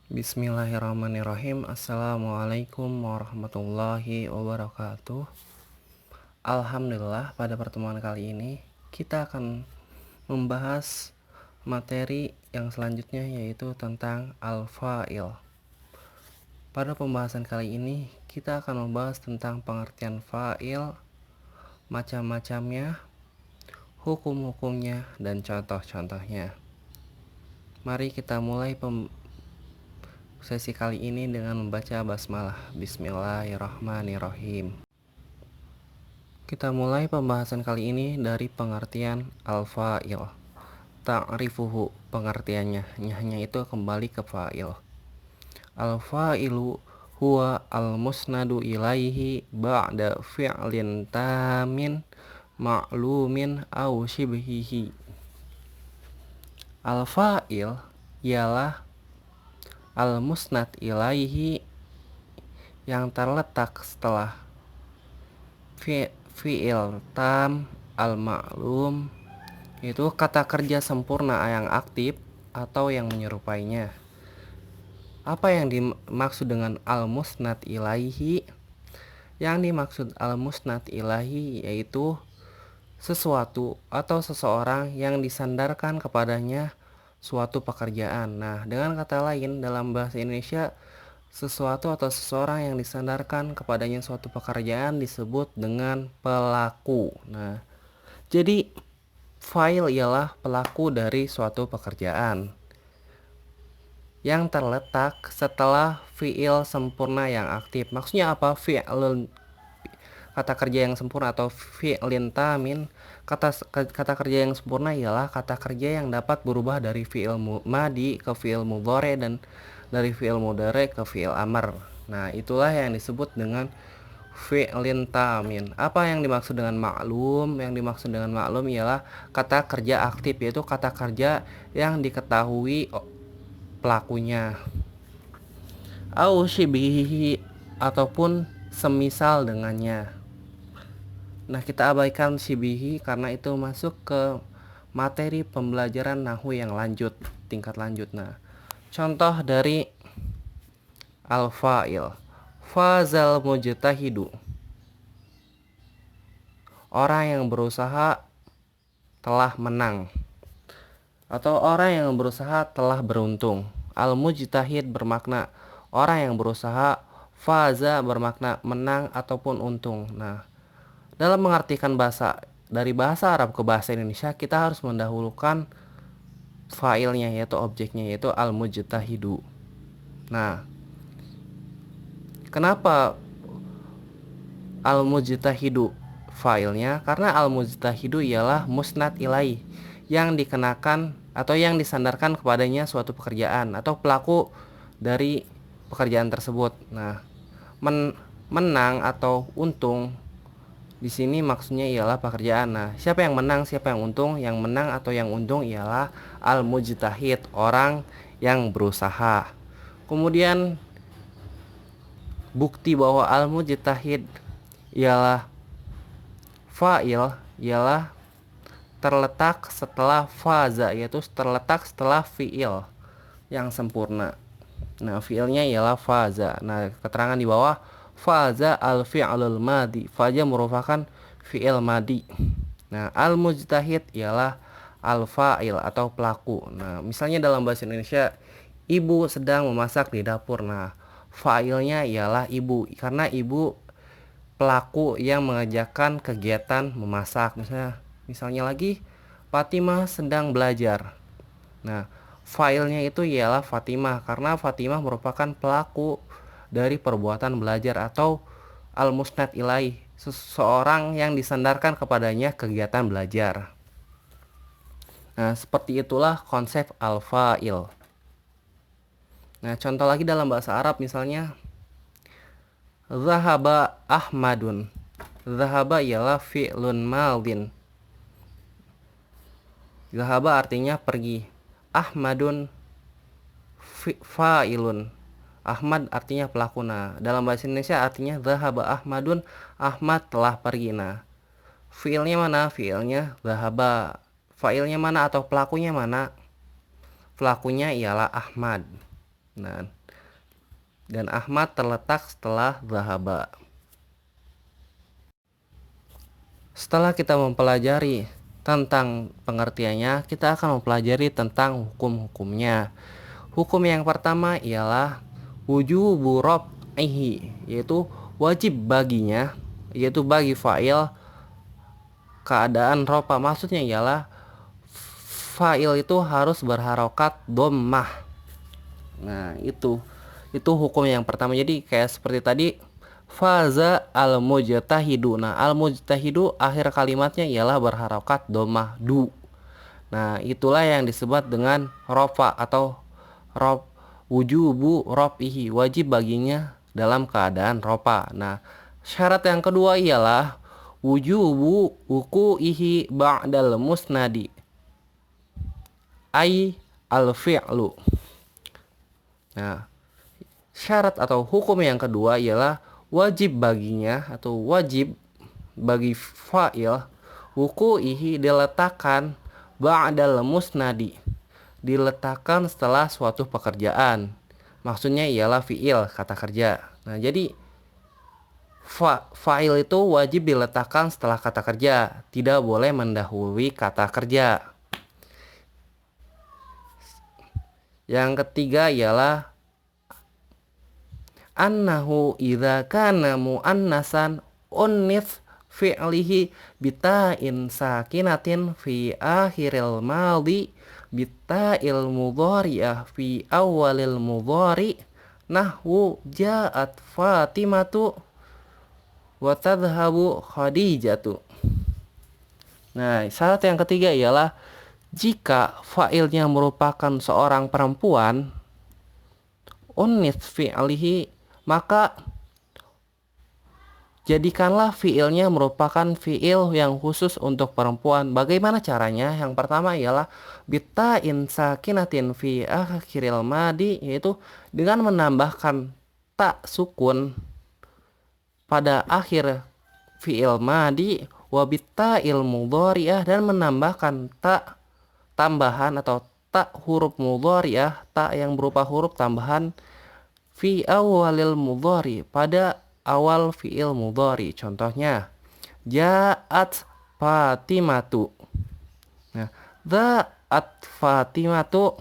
Bismillahirrahmanirrahim. Assalamualaikum warahmatullahi wabarakatuh. Alhamdulillah, pada pertemuan kali ini kita akan membahas materi yang selanjutnya, yaitu tentang al-fa'il. Pada pembahasan kali ini kita akan membahas tentang pengertian fa'il, macam-macamnya, hukum-hukumnya, dan contoh-contohnya. Mari kita mulai sesi kali ini dengan membaca basmalah. Bismillahirrahmanirrahim. Kita mulai pembahasan kali ini dari pengertian al-fa'il. Ta'rifuhu, pengertiannya, nyahnya itu kembali ke fa'il. Al-fa'ilu huwa al-musnadu ilaihi ba'da fi'lin tamin ma'lumin au shibhihi. Al-fa'il ialah al-musnad ilaihi yang terletak setelah fi'il tam al-ma'lum, itu kata kerja sempurna yang aktif atau yang menyerupainya. Apa yang dimaksud dengan al-musnad ilaihi? Yang dimaksud al-musnad ilaihi yaitu sesuatu atau seseorang yang disandarkan kepadanya suatu pekerjaan. Nah, dengan kata lain, dalam bahasa Indonesia, sesuatu atau seseorang yang disandarkan kepadanya suatu pekerjaan disebut dengan pelaku. Nah, jadi fa'il ialah pelaku dari suatu pekerjaan yang terletak setelah fi'il sempurna yang aktif. Maksudnya apa? Fi'lun, kata kerja yang sempurna, atau fi'lin tamin. Kata kerja yang sempurna ialah kata kerja yang dapat berubah dari fi'il madi ke fi'il mudhari dan dari fi'il mudhari ke fi'il amr. Nah, itulah yang disebut dengan fi'lin tamin. Apa yang dimaksud dengan maklum? Yang dimaksud dengan maklum ialah kata kerja aktif, yaitu kata kerja yang diketahui pelakunya. Au shibihi, ataupun semisal dengannya. Nah, kita abaikan shibihi karena itu masuk ke materi pembelajaran nahwu yang lanjut, tingkat lanjut. Nah, contoh dari al-fa'il. Fazal mujtahidu, orang yang berusaha telah menang, atau orang yang berusaha telah beruntung. Al-mujtahid bermakna orang yang berusaha, faza bermakna menang ataupun untung. Nah, dalam mengartikan dari bahasa Arab ke bahasa Indonesia, kita harus mendahulukan fa'ilnya, yaitu objeknya, yaitu al-mujtahidu. Nah, kenapa al-mujtahidu fa'ilnya? Karena al-mujtahidu ialah musnad ilai, yang dikenakan atau yang disandarkan kepadanya suatu pekerjaan atau pelaku dari pekerjaan tersebut. Nah, menang atau untung di sini maksudnya ialah pekerjaan. Nah, siapa yang menang, siapa yang untung? Yang menang atau yang untung ialah al-mujtahid, orang yang berusaha. Kemudian bukti bahwa al-mujtahid ialah fa'il ialah terletak setelah faza, yaitu terletak setelah fi'il yang sempurna. Nah, fi'ilnya ialah faza. Nah, keterangan di bawah, faza al-fi'lul madi. Faza merupakan fi'il madi. Nah, al-mujtahid ialah al-fa'il atau pelaku. Nah, misalnya dalam bahasa Indonesia, ibu sedang memasak di dapur. Nah, fa'ilnya ialah ibu, karena ibu pelaku yang mengerjakan kegiatan memasak. Misalnya lagi, Fatimah sedang belajar. Nah, fa'ilnya itu ialah Fatimah, karena Fatimah merupakan pelaku dari perbuatan belajar atau al-musnad ilaih, seseorang yang disandarkan kepadanya kegiatan belajar. Nah, seperti itulah konsep al-fa'il. Nah, contoh lagi dalam bahasa Arab, misalnya Zahaba Ahmadun. Zahaba ialah fi'lun madin. Zahaba artinya pergi. Ahmadun fa'ilun. Ahmad artinya pelaku. Nah, dalam bahasa Indonesia artinya zahaba Ahmadun, Ahmad telah pergi. Nah, fi'ilnya mana? Fi'ilnya zahaba. Fa'ilnya mana atau pelakunya mana? Pelakunya ialah Ahmad. Nah, dan Ahmad terletak setelah zahaba. Setelah kita mempelajari tentang pengertiannya, kita akan mempelajari tentang hukum-hukumnya. Hukum yang pertama ialah wujubu raf'ihi, yaitu wajib baginya, yaitu bagi fa'il keadaan ropa. Maksudnya ialah fa'il itu harus berharokat dhammah. Nah, itu hukum yang pertama. Jadi kayak seperti tadi, faza al-mujtahidu. Nah, al-mujtahidu akhir kalimatnya ialah berharokat dhammah du. Nah, itulah yang disebut dengan rofa atau rof, wujubu raf'ihi, wajib baginya dalam keadaan rofa. Nah, syarat yang kedua ialah wujubu wuqu'ihi ba'dal musnadi ai al-fi'lu. Nah, syarat atau hukum yang kedua ialah wajib baginya atau wajib bagi fa'il wuqu'ihi diletakkan ba'dal musnadi, diletakkan setelah suatu pekerjaan. Maksudnya ialah fi'il, kata kerja. Nah, jadi fa'il itu wajib diletakkan setelah kata kerja, tidak boleh mendahului kata kerja. Yang ketiga ialah annahu idza kana muannasan unnif fi'lihi bita'in sakinatin fi akhiril madhi bita'il mudhari'ah fi awalil mudhari nahwu ja'at Fatimatu wa tadhhabu Khadijatu. Nah, syarat yang ketiga ialah jika fa'ilnya merupakan seorang perempuan, unnits fi'lihi, maka jadikanlah fi'ilnya merupakan fi'il yang khusus untuk perempuan. Bagaimana caranya? Yang pertama ialah bita'in sakinatin fi akhiril madi, yaitu dengan menambahkan tak sukun pada akhir fi'il madi, wa bita'il mudhari'ah, dan menambahkan tak tambahan atau tak huruf mudhari'ah, tak yang berupa huruf tambahan fi awalil mudhari, pada awal fi'il mudhari. Contohnya ja'at Fatimatu. Nah, ja'at Fatimatu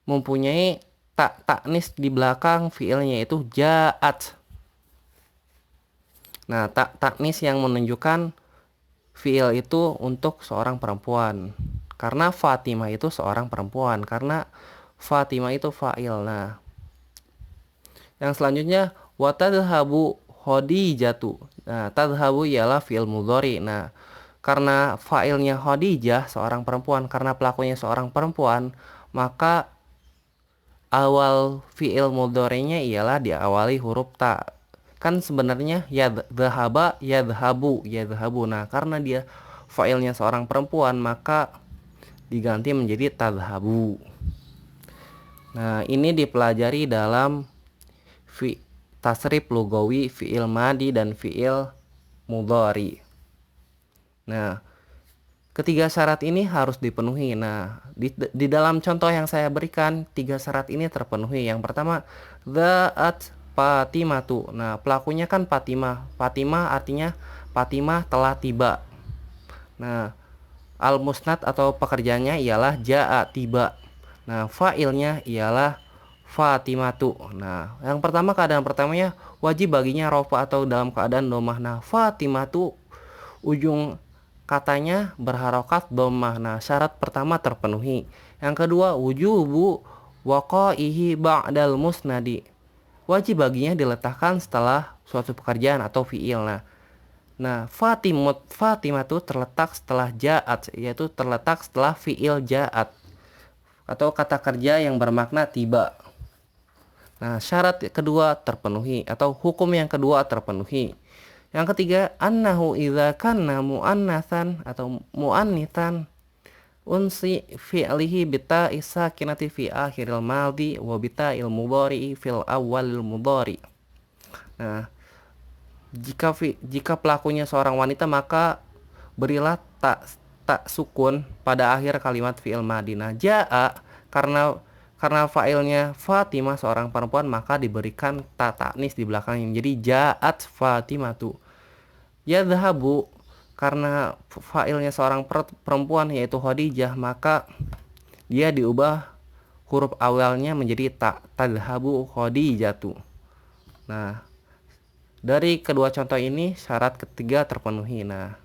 mempunyai tak taknis di belakang fi'ilnya, yaitu ja'at. Nah, tak taknis yang menunjukkan fi'il itu untuk seorang perempuan, karena Fatimah itu seorang perempuan, karena Fatimah itu fa'il. Nah, yang selanjutnya wa tadhhabu Khadijatu. Nah, tadhhabu ialah fi'il mudhari. Nah, karena fa'ilnya Khadijah, seorang perempuan, karena pelakunya seorang perempuan, maka awal fi'il mudhari'nya ialah diawali huruf ta. Kan sebenarnya yadhhaba yadhhabu. Nah, karena dia fa'ilnya seorang perempuan, maka diganti menjadi tadhhabu. Nah, ini dipelajari dalam tasrif lugawi fi'il madi dan fi'il mudhari. Nah, ketiga syarat ini harus dipenuhi. Nah, di dalam contoh yang saya berikan, tiga syarat ini terpenuhi. Yang pertama, dha'at Fatimatu. Nah, pelakunya kan Fatimah. Fatimah artinya Fatimah telah tiba. Nah, al-musnad atau pekerjaannya ialah ja'a, tiba. Nah, fa'ilnya ialah Fatimatu. Nah, yang pertama, keadaan pertamanya wajib baginya rofa atau dalam keadaan dhammah. Nah, Fatimatu ujung katanya berharokat dhammah. Nah, syarat pertama terpenuhi. Yang kedua, wujubu waqa'ihi ba'dal musnadi, wajib baginya diletakkan setelah suatu pekerjaan atau fi'il. Nah, Fatimatu terletak setelah ja'at, yaitu terletak setelah fi'il ja'at atau kata kerja yang bermakna tiba. Nah, syarat kedua terpenuhi atau hukum yang kedua terpenuhi. Yang ketiga, annahu idza kana muannatsan atau muannitsan unsi fi'lihi bita sakinati fi akhiril madhi wa bita il mudhari fil awalil mudhari. Nah, jika pelakunya seorang wanita, maka berilah tak sukun pada akhir kalimat fi'il madhi. Nah, ja'a karena Karena fa'ilnya Fatimah seorang perempuan, maka diberikan ta ta'nis di belakangnya. Jadi ja'at Fatimatu. Yadhhabu, karena fa'ilnya seorang perempuan yaitu Khadijah, maka dia diubah huruf awalnya menjadi ta, tadhhabu Khadijatu. Nah, dari kedua contoh ini syarat ketiga terpenuhi. Nah,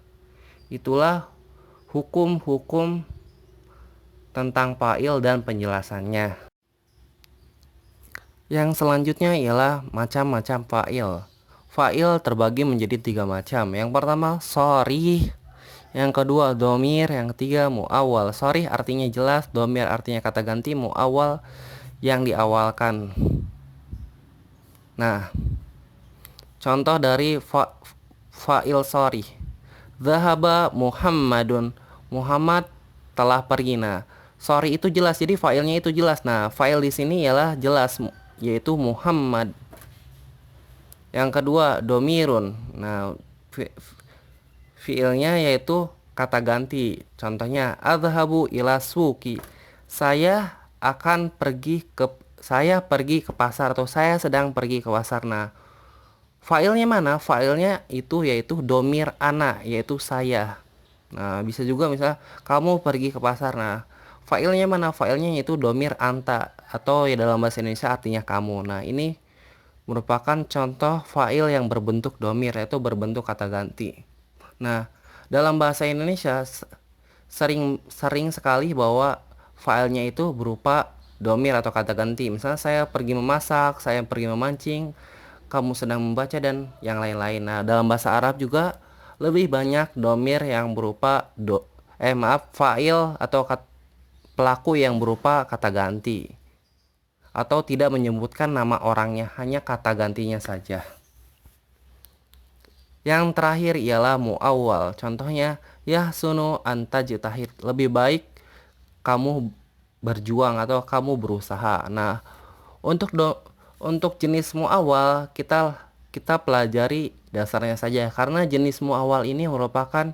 itulah hukum-hukum tentang fa'il dan penjelasannya. Yang selanjutnya ialah macam-macam fa'il. Fa'il terbagi menjadi 3 macam. Yang pertama sharih, yang kedua domir, yang ketiga mu'awwal. Sharih artinya jelas, domir artinya kata ganti, mu'awwal yang diawalkan. Nah, contoh dari fa'il sharih. Dhahaba Muhammadun, Muhammad telah pergi. Nah, sorry itu jelas, jadi fa'ilnya itu jelas. Nah, fa'il di sini ialah jelas, yaitu Muhammad. Yang kedua domirun. Nah, fi'ilnya yaitu kata ganti. Contohnya adhabu ila suki, saya pergi ke pasar, atau saya sedang pergi ke pasar. Nah, fa'ilnya mana? Fa'ilnya itu yaitu domir ana, yaitu saya. Nah, bisa juga misalnya kamu pergi ke pasar. Nah, fa'ilnya mana? Fa'ilnya yaitu domir anta, atau ya dalam bahasa Indonesia artinya kamu. Nah, ini merupakan contoh fa'il yang berbentuk domir, yaitu berbentuk kata ganti. Nah, dalam bahasa Indonesia sering sekali bahwa fa'ilnya itu berupa domir atau kata ganti. Misalnya saya pergi memasak, saya pergi memancing, kamu sedang membaca, dan yang lain-lain. Nah, dalam bahasa Arab juga lebih banyak domir yang berupa fa'il atau pelaku yang berupa kata ganti, atau tidak menyebutkan nama orangnya, hanya kata gantinya saja. Yang terakhir ialah mu'awwal. Contohnya yahsunu antajtahid, lebih baik kamu berjuang atau kamu berusaha. Nah, untuk jenis mu'awwal kita pelajari dasarnya saja, karena jenis mu'awwal ini merupakan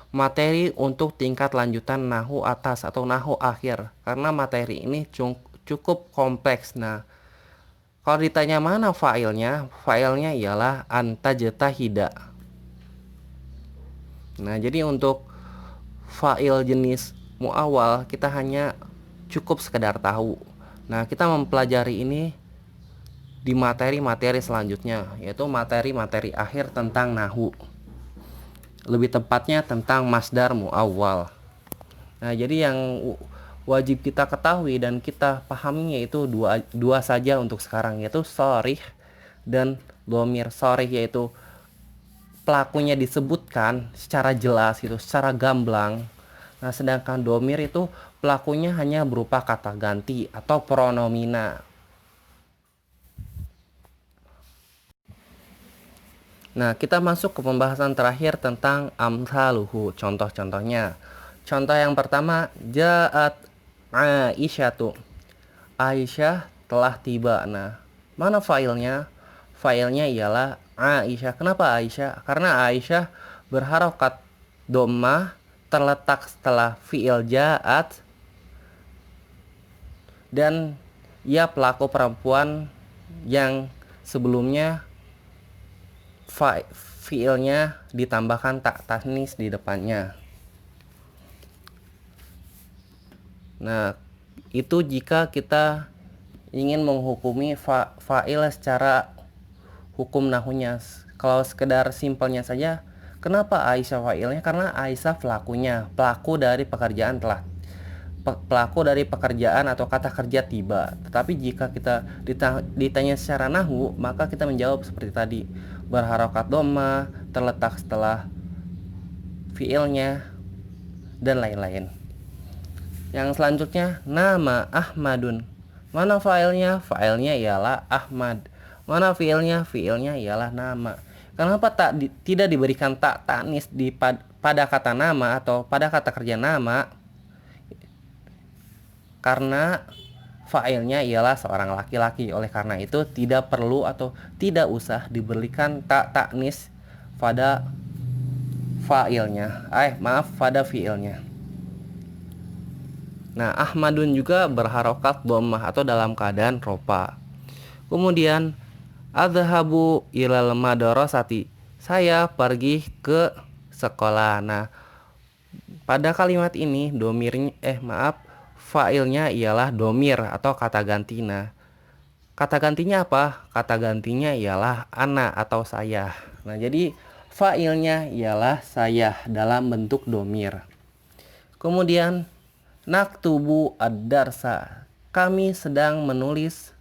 materi untuk tingkat lanjutan nahu atas atau nahu akhir, karena materi ini cukup kompleks. Nah, kalau ditanya mana fa'ilnya ialah antajtahida. Nah, jadi untuk fa'il jenis mu'awwal kita hanya cukup sekedar tahu. Nah, kita mempelajari ini di materi-materi selanjutnya, yaitu materi-materi akhir tentang nahu, lebih tepatnya tentang masdar mu'awwal. Nah, jadi yang wajib kita ketahui dan kita pahami yaitu dua saja untuk sekarang, yaitu sharih dan domir. Sharih yaitu pelakunya disebutkan secara jelas gitu, secara gamblang. Nah, sedangkan domir itu pelakunya hanya berupa kata ganti atau pronomina. Nah, kita masuk ke pembahasan terakhir tentang amsaluhu, contoh-contohnya. Contoh yang pertama, ja'at Aisyatu, Aisyah telah tiba. Nah, mana fa'ilnya? Fa'ilnya ialah Aisyah. Kenapa Aisyah? Karena Aisyah berharokat dhammah, terletak setelah fi'il ja'at, dan ia pelaku perempuan yang sebelumnya fiilnya ditambahkan tak tasnis di depannya. Nah, itu jika kita ingin menghukumi fa'il secara hukum nahunya. Kalau sekedar simpelnya saja, kenapa Aisyah fa'ilnya? Karena Aisyah pelaku dari pekerjaan atau kata kerja tiba. Tetapi jika kita ditanya secara nahwu, maka kita menjawab seperti tadi, berharokat dhammah, terletak setelah fiilnya, dan lain-lain. Yang selanjutnya, nama Ahmadun. Mana fa'ilnya? Fa'ilnya ialah Ahmad. Mana fiilnya? Fiilnya ialah nama. Kenapa tidak diberikan tak tanis pada kata nama atau pada kata kerja nama? Karena fa'ilnya ialah seorang laki-laki. Oleh karena itu tidak perlu atau tidak usah diberikan tak taknis pada fa'ilnya. Pada fi'ilnya. Nah, Ahmadun juga berharokat dhammah atau dalam keadaan ropa. Kemudian adhabu ilal madrasati. Saya pergi ke sekolah. Nah, pada kalimat ini fa'ilnya ialah domir atau kata ganti. Nah, kata gantinya apa? Kata gantinya ialah ana atau saya. Nah, jadi fa'ilnya ialah saya dalam bentuk domir. Kemudian naktubu ad-darsa. Kami sedang menulis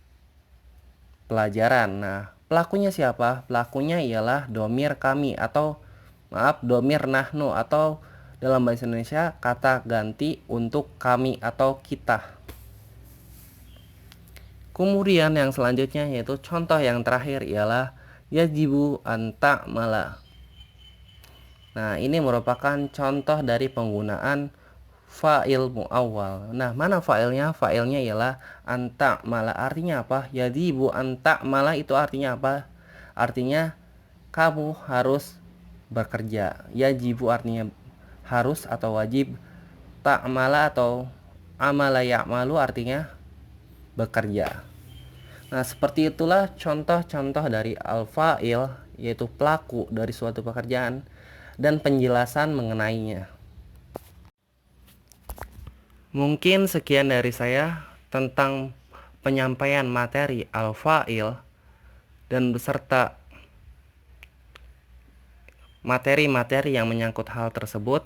pelajaran. Nah, pelakunya siapa? Pelakunya ialah domir kami atau domir nahnu atau dalam bahasa Indonesia kata ganti untuk kami atau kita. Kemudian yang selanjutnya yaitu contoh yang terakhir ialah yajibu an ta'mala. Nah, ini merupakan contoh dari penggunaan fa'il mu'awwal. Nah, mana fa'ilnya? Fa'ilnya ialah an ta'mala. Artinya apa? Yajibu an ta'mala itu artinya apa? Artinya kamu harus bekerja. Yajibu artinya harus atau wajib. Ta'mala atau amala ya'malu artinya bekerja. Nah, seperti itulah contoh-contoh dari al-fa'il, yaitu pelaku dari suatu pekerjaan, dan penjelasan mengenainya. Mungkin sekian dari saya tentang penyampaian materi al-fa'il dan beserta materi-materi yang menyangkut hal tersebut.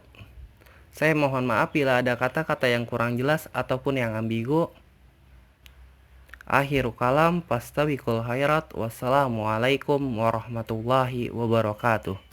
Saya mohon maaf bila ada kata-kata yang kurang jelas ataupun yang ambigu. Akhiru kalam, fastabiqul khairat. Wassalamualaikum warahmatullahi wabarakatuh.